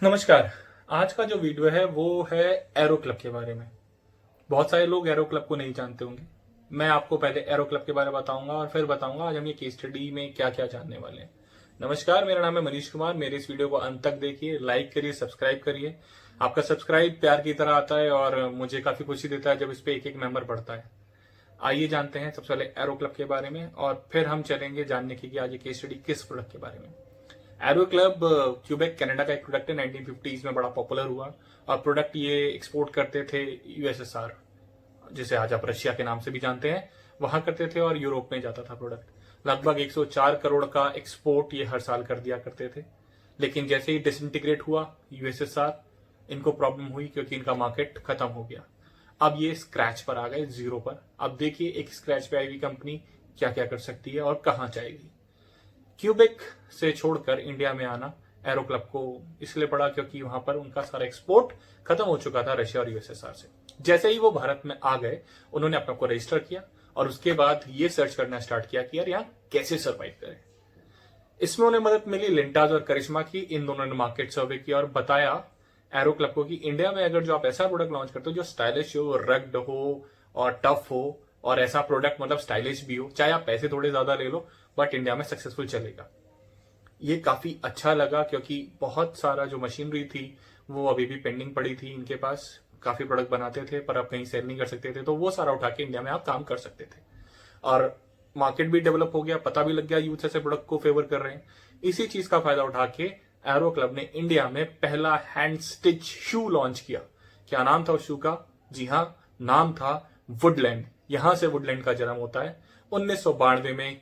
नमस्कार। आज का जो वीडियो है वो है एरो क्लब के बारे में। बहुत सारे लोग एरो क्लब को नहीं जानते होंगे। मैं आपको पहले एरो क्लब के बारे में बताऊंगा और फिर बताऊंगा आज हम ये केस स्टडी में क्या क्या जानने वाले हैं। नमस्कार, मेरा नाम है मनीष कुमार। मेरे इस वीडियो को अंत तक देखिए, लाइक करिए, सब्सक्राइब करिए। आपका सब्सक्राइब प्यार की तरह आता है और मुझे काफी खुशी देता है जब इस पे एक एक मेंबर बढ़ता है। आइए जानते हैं सबसे पहले एरो क्लब के बारे में और फिर हम चलेंगे जानने की कि आज ये केस स्टडी किस प्रोडक्ट के बारे में। एरो क्लब क्यूबेक कनाडा का एक प्रोडक्ट है। 1950s में बड़ा पॉपुलर हुआ और प्रोडक्ट ये एक्सपोर्ट करते थे यूएसएसआर, जिसे आज आप रशिया के नाम से भी जानते हैं, वहां करते थे और यूरोप में जाता था प्रोडक्ट। लगभग 104 करोड़ का एक्सपोर्ट ये हर साल कर दिया करते थे। लेकिन जैसे ही डिसइंटीग्रेट हुआ यूएसएसआर, इनको प्रॉब्लम हुई क्योंकि इनका मार्केट खत्म हो गया। अब ये स्क्रैच पर आ गए, जीरो पर। अब देखिए एक स्क्रैच पे आई हुई कंपनी क्या क्या कर सकती है और कहां जाएगी। क्यूबेक से छोड़कर इंडिया में आना एरो क्लब को इसलिए पड़ा क्योंकि वहां पर उनका सारा एक्सपोर्ट खत्म हो चुका था रशिया और यूएसएसआर से। जैसे ही वो भारत में आ गए, उन्होंने अपने को रजिस्टर किया और उसके बाद ये सर्च करना स्टार्ट किया कि यार यहाँ कैसे सर्वाइव करें। इसमें उन्हें मदद मिली लिंटाज और करिश्मा की। इन दोनों ने मार्केट सर्वे किया और बताया एरो क्लब को कि इंडिया में अगर जो आप ऐसा प्रोडक्ट लॉन्च करते हो जो स्टाइलिश हो, रग्ड हो और टफ हो, और ऐसा प्रोडक्ट मतलब स्टाइलिश भी हो, चाहे आप पैसे थोड़े ज्यादा ले लो बट इंडिया में सक्सेसफुल चलेगा। ये काफी अच्छा लगा क्योंकि बहुत सारा जो मशीनरी थी वो अभी भी पेंडिंग पड़ी थी इनके पास। काफी प्रोडक्ट बनाते थे पर अब कहीं सेल नहीं कर सकते थे, तो वो सारा उठा के इंडिया में आप काम कर सकते थे और मार्केट भी डेवलप हो गया। पता भी लग गया यूथ ऐसे प्रोडक्ट को फेवर कर रहे हैं। इसी चीज का फायदा उठा के एरो क्लब ने इंडिया में पहला हैंड स्टिच शू लॉन्च किया। क्या नाम था उस शू का? जी हाँ, नाम था वुडलैंड। यहां से वुडलैंड का जन्म होता है। 1992 में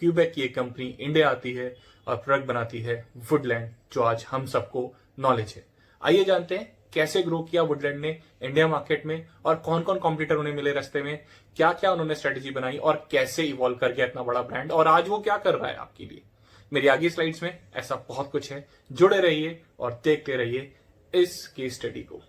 क्यूबेक की एक कंपनी इंडिया आती है और प्रोडक्ट बनाती है वुडलैंड, जो आज हम सबको नॉलेज है। आइए जानते हैं कैसे ग्रो किया वुडलैंड ने इंडिया मार्केट में और कौन कौन कॉम्पिटिटर उन्हें मिले रास्ते में, क्या क्या उन्होंने स्ट्रेटेजी बनाई और कैसे इवॉल्व कर गया इतना बड़ा ब्रांड, और आज वो क्या कर रहा है आपके लिए। मेरी आगे स्लाइड्स में ऐसा बहुत कुछ है। जुड़े रहिए और देखते रहिए इस केस स्टडी को।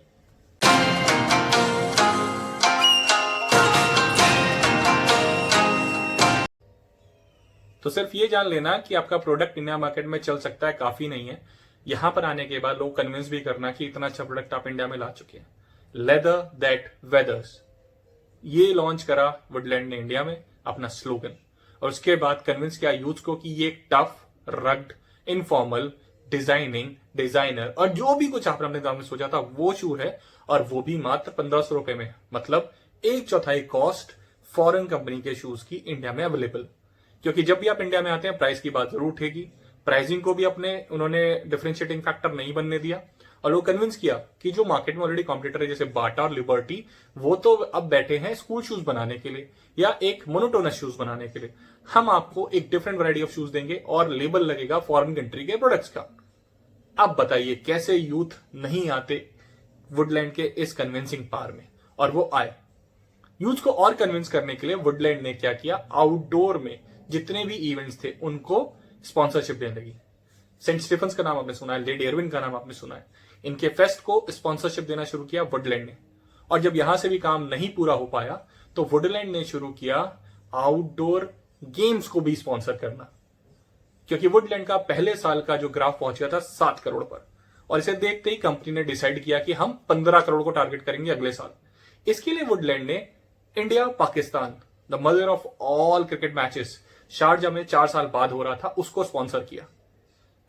तो सिर्फ ये जान लेना कि आपका प्रोडक्ट इंडिया मार्केट में चल सकता है काफी नहीं है। यहां पर आने के बाद लोग कन्विंस भी करना कि इतना अच्छा प्रोडक्ट आप इंडिया में ला चुके हैं। लेदर दैट वेदर्स, ये लॉन्च करा वुडलैंड ने इंडिया में अपना स्लोगन, और उसके बाद कन्विंस किया यूथ को कि ये एक tough, rugged, informal, designing, designer और जो भी कुछ आपने अपने दिमाग में सोचा था वो शू है, और वो भी मात्र 1500 रुपए में। मतलब 1/4 कॉस्ट फॉरेन कंपनी के शूज की इंडिया में अवेलेबल। क्योंकि जब भी आप इंडिया में आते हैं प्राइस की बात जरूर उठेगी। प्राइसिंग को भी उन्होंने डिफरेंशिएटिंग फैक्टर नहीं बनने दिया और वो कन्विंस किया कि जो मार्केट में ऑलरेडी कॉम्पिटिटर है जैसे बाटा और लिबर्टी, वो तो अब बैठे हैं स्कूल शूज बनाने के लिए या एक मोनोटोनस शूज बनाने के लिए। हम आपको एक डिफरेंट वैरायटी ऑफ शूज देंगे और लेबल लगेगा फॉरेन कंट्री के प्रोडक्ट्स का। अब बताइए कैसे यूथ नहीं आते वुडलैंड के इस कन्विंसिंग पावर में, और वो आए। यूथ को और कन्विंस करने के लिए वुडलैंड ने क्या किया, आउटडोर में जितने भी इवेंट्स थे उनको स्पॉन्सरशिप देने लगी। सेंट स्टीफन्स का नाम आपने सुना है, लेडी एरविन का नाम आपने सुना है। इनके फेस्ट को स्पॉन्सरशिप देना शुरू किया वुडलैंड ने। और जब यहां से भी काम नहीं पूरा हो पाया तो वुडलैंड ने शुरू किया आउटडोर गेम्स को भी स्पॉन्सर करना, क्योंकि वुडलैंड का पहले साल का जो ग्राफ पहुंच गया था 7 करोड़ पर, और इसे देखते ही कंपनी ने डिसाइड किया कि हम 15 करोड़ को टारगेट करेंगे अगले साल। इसके लिए वुडलैंड ने India Pakistan, the mother of all cricket matches, Sharjah में 4 साल बाद हो रहा था, उसको स्पॉन्सर किया।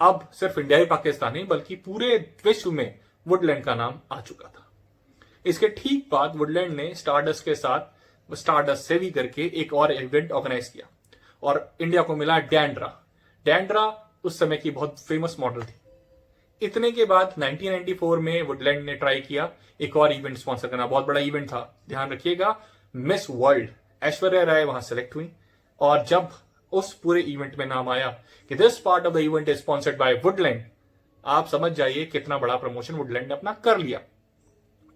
अब सिर्फ इंडिया ही पाकिस्तान नहीं बल्कि पूरे विश्व में वुडलैंड का नाम आ चुका था। इसके ठीक बाद वुडलैंड ने स्टारडस्ट के साथ स्टारडस्ट से भी करके एक और इवेंट ऑर्गेनाइज किया और इंडिया को मिला डैंड्रा। डैंड्रा उस समय की बहुत फेमस मॉडल थी। इतने के बाद 1994 में वुडलैंड ने ट्राई किया एक और इवेंट स्पॉन्सर करना। बहुत बड़ा इवेंट था, ध्यान रखिएगा, मिस वर्ल्ड। ऐश्वर्या राय वहां सेलेक्ट हुई और जब उस पूरे इवेंट में नाम आया कि this part of the event is sponsored by Woodland, आप समझ जाइए कितना बड़ा प्रमोशन वुडलैंड ने अपना कर लिया।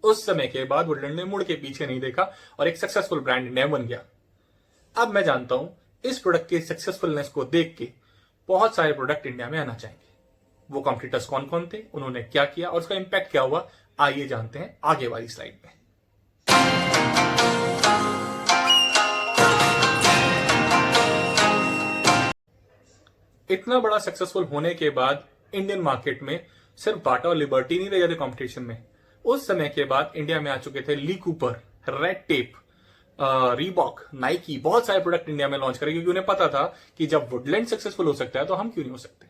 उस समय के बाद वुडलैंड ने मुड़ के पीछे नहीं देखा और एक सक्सेसफुल ब्रांड इंडिया बन गया। अब मैं जानता हूं इस प्रोडक्ट के सक्सेसफुलनेस को देख के बहुत सारे प्रोडक्ट इंडिया में आना चाहेंगे। वो कॉम्पिटिटर्स कौन कौन थे, उन्होंने क्या किया और उसका इंपैक्ट क्या हुआ, आइए जानते हैं आगे वाली स्लाइड में। इतना बड़ा सक्सेसफुल होने के बाद इंडियन मार्केट में सिर्फ बाटा और लिबर्टी नहीं रह जाते कंपटीशन में, उस समय के बाद इंडिया में आ चुके थे Lee Cooper, Red Tape, Reebok, Nike, बहुत सारे प्रोडक्ट इंडिया में लॉन्च करे, क्योंकि उन्हें पता था कि जब वुडलैंड सक्सेसफुल हो सकता है तो हम क्यों नहीं हो सकते।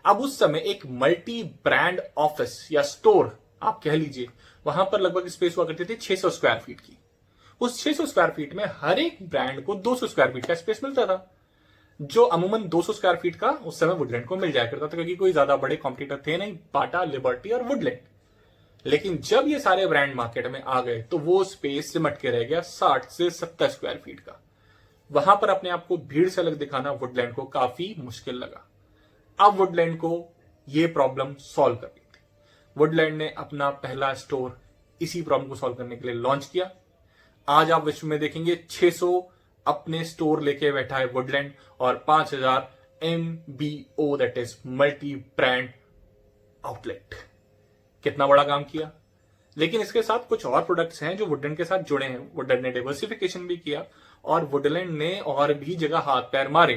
अब उस समय एक मल्टी ब्रांड ऑफिस या स्टोर आप कह लीजिए, वहां पर लगभग स्पेस हुआ करती थी 600 स्क्वायर फीट की। उस 600 स्क्वायर फीट में हर एक ब्रांड को 200 स्क्वायर फीट का स्पेस मिलता था, जो अमूमन 200 स्क्वायर फीट का उस समय वुडलैंड को मिल जाया करता था, क्योंकि कोई ज्यादा बड़े कॉम्पिटिटर थे नहीं, बाटा, लिबर्टी और वुडलैंड। लेकिन जब ये सारे ब्रांड मार्केट में आ गए तो वो स्पेस सिमट के रह गया 60 से 70 स्क्वायर फीट का। वहां पर अपने आप को भीड़ से अलग दिखाना वुडलैंड को काफी मुश्किल लगा। अब वुडलैंड को ये प्रॉब्लम सॉल्व करनी थी। वुडलैंड ने अपना पहला स्टोर इसी प्रॉब्लम को सॉल्व करने के लिए लॉन्च किया। आज आप विश्व में देखेंगे 600 अपने स्टोर लेके बैठा है वुडलैंड, और 5000 MBO, that is multi brand outlet. कितना बड़ा काम किया। लेकिन इसके साथ कुछ और प्रोडक्ट्स हैं जो वुडलैंड के साथ जुड़े हैं। वुडलैंड ने डाइवर्सिफिकेशन भी किया और वुडलैंड ने और भी जगह हाथ पैर मारे।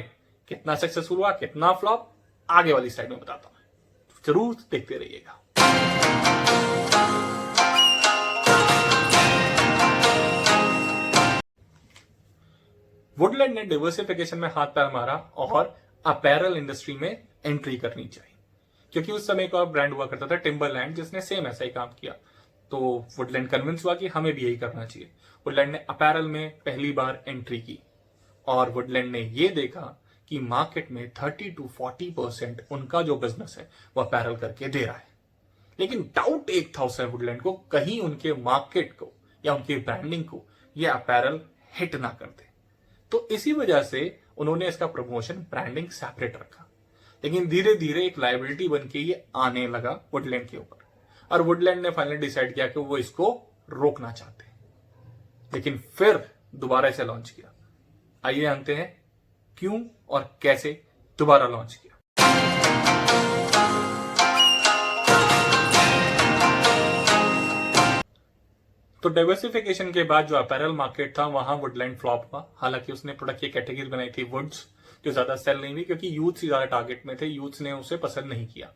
कितना सक्सेसफुल हुआ, कितना फ्लॉप, आगे वाली स्लाइड में बताता हूं, जरूर देखते रहिएगा। वुडलैंड ने डाइवर्सिफिकेशन में हाथ पैर मारा और अपैरल इंडस्ट्री में एंट्री करनी चाहिए, क्योंकि उस समय का ब्रांड हुआ करता था टिम्बरलैंड, जिसने सेम ऐसा ही काम किया। तो वुडलैंड कन्विंस हुआ कि हमें भी यही करना चाहिए। वुडलैंड ने अपैरल में पहली बार एंट्री की और वुडलैंड ने यह देखा कि मार्केट में 30 to 40% उनका जो बिजनेस है वो अपैरल करके दे रहा है। लेकिन डाउट एक था उससे वुडलैंड को, कहीं उनके मार्केट को या उनकी ब्रांडिंग को ये अपैरल हिट ना कर दे। तो इसी वजह से उन्होंने इसका प्रमोशन, ब्रांडिंग सेपरेट रखा। लेकिन धीरे धीरे एक लायबिलिटी बन के ये आने लगा वुडलैंड के ऊपर, और वुडलैंड ने फाइनली डिसाइड किया कि वो इसको रोकना चाहते हैं। लेकिन फिर दोबारा इसे लॉन्च किया। आइए जानते हैं क्यों और कैसे दोबारा लॉन्च किया। तो डाइवर्सिफिकेशन के बाद जो अपैरल मार्केट था वहां वुडलैंड फ्लॉप हुआ। हालांकि उसने प्रोडक्ट की कैटेगरी बनाई थी वुड्स, जो ज्यादा सेल नहीं हुई क्योंकि यूथ ही ज्यादा टारगेट में थे, यूथ ने उसे पसंद नहीं किया।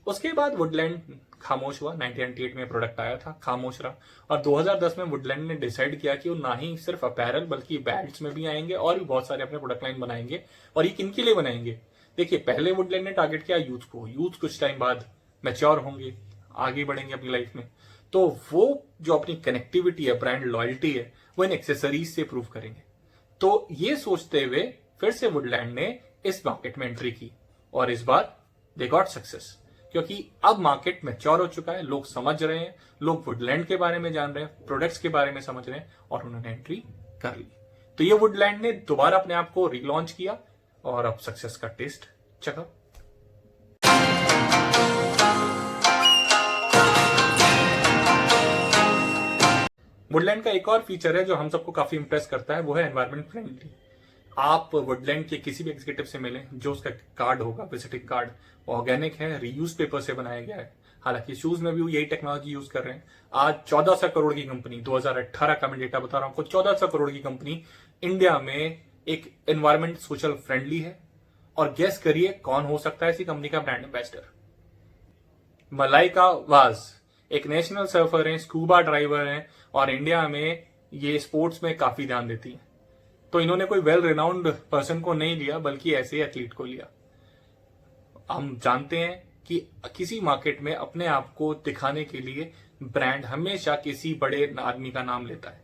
उसके बाद वुडलैंड खामोश हुआ। 1998 में प्रोडक्ट आया था, खामोश रहा। और 2010 में वुडलैंड ने डिसाइड किया कि वो ना ही सिर्फ अपैरल बल्कि बैग्स में भी आएंगे और भी बहुत सारे अपने प्रोडक्ट लाइन बनाएंगे। और ये किन के लिए बनाएंगे? देखिए, पहले वुडलैंड ने टारगेट किया यूथ को। यूथ कुछ टाइम बाद मैच्योर होंगे, आगे बढ़ेंगे अपनी लाइफ में, तो वो जो अपनी कनेक्टिविटी है, ब्रांड लॉयल्टी है, वो इन एक्सेसरीज से प्रूव करेंगे। तो ये सोचते हुए फिर से वुडलैंड ने इस मार्केट में एंट्री की और इस बार दे गॉट सक्सेस, क्योंकि अब मार्केट मैच्योर हो चुका है, लोग समझ रहे हैं, लोग वुडलैंड के बारे में जान रहे हैं, प्रोडक्ट्स के बारे में समझ रहे हैं, और उन्होंने एंट्री कर ली। तो ये वुडलैंड ने दोबारा अपने आप को रिलॉन्च किया और अब सक्सेस का टेस्ट चखा। वुडलैंड का एक और फीचर है जो हम सबको काफी इंप्रेस करता है, वो है एनवायरमेंट फ्रेंडली। आप वुडलैंड के किसी भी एग्जीक्यूटिव से मिलें, जो उसका कार्ड होगा, विजिटिंग कार्ड, ऑर्गेनिक है, रीयूज पेपर से बनाया गया है। हालांकि शूज में भी वो यही टेक्नोलॉजी यूज कर रहे हैं। आज 1400 करोड़ की कंपनी, 2018 का मैं डेटा बता रहा हूं आपको, 1400 करोड़ की कंपनी इंडिया में एक एनवायरमेंट सोशल फ्रेंडली है। और गेस करिए कौन हो सकता है इसी कंपनी का ब्रांड एम्बेसडर? मलाइका वाज एक नेशनल सर्फर है, स्कूबा ड्राइवर है, और इंडिया में ये स्पोर्ट्स में काफी ध्यान देती है। तो इन्होंने कोई वेल रिनाउंड पर्सन को नहीं लिया, बल्कि ऐसे एथलीट को लिया। हम जानते हैं कि किसी मार्केट में अपने आप को दिखाने के लिए ब्रांड हमेशा किसी बड़े आदमी का नाम लेता है,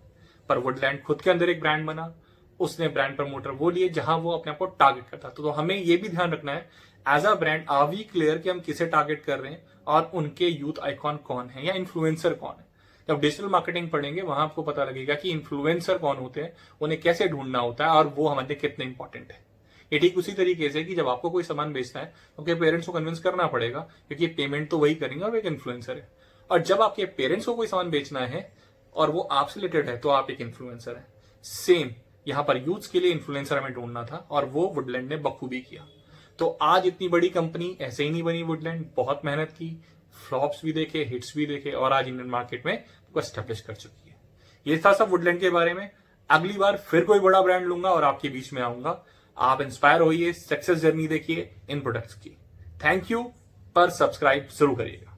पर वुडलैंड खुद के अंदर एक ब्रांड बना। उसने ब्रांड प्रमोटर वो लिए जहां वो अपने आप को टारगेट करता। तो हमें ये भी ध्यान रखना है as a brand, are we clear कि हम किसे टारगेट कर रहे हैं और उनके यूथ आइकॉन कौन है या इन्फ्लुएंसर कौन है। जब डिजिटल मार्केटिंग पढ़ेंगे वहां आपको पता लगेगा कि इन्फ्लुएंसर कौन होते हैं, उन्हें कैसे ढूंढना होता है और वो हमारे लिए कितने इंपॉर्टेंट है। ये ठीक उसी तरीके से कि जब आपको कोई सामान बेचना है तो आपके पेरेंट्स को कन्विंस करना पड़ेगा, क्योंकि पेमेंट तो वही करेंगे और वो एक इन्फ्लुएंसर है। और जब आपके पेरेंट्स को कोई सामान बेचना है और वो आपसे रिलेटेड है तो आप एक इन्फ्लुएंसर है। सेम यहां पर यूथ्स के लिए इन्फ्लुएंसर हमें ढूंढना था और वो वुडलैंड ने बखूबी किया। तो आज इतनी बड़ी कंपनी ऐसे ही नहीं बनी। वुडलैंड बहुत मेहनत की, फ्लॉप्स भी देखे, हिट्स भी देखे, और आज इंडियन मार्केट में को एस्टेब्लिश कर चुकी है। ये था सब वुडलैंड के बारे में। अगली बार फिर कोई बड़ा ब्रांड लूंगा और आपके बीच में आऊंगा। आप इंस्पायर होइए, सक्सेस जर्नी देखिए इन प्रोडक्ट्स की। थैंक यू, पर सब्सक्राइब जरूर करिएगा।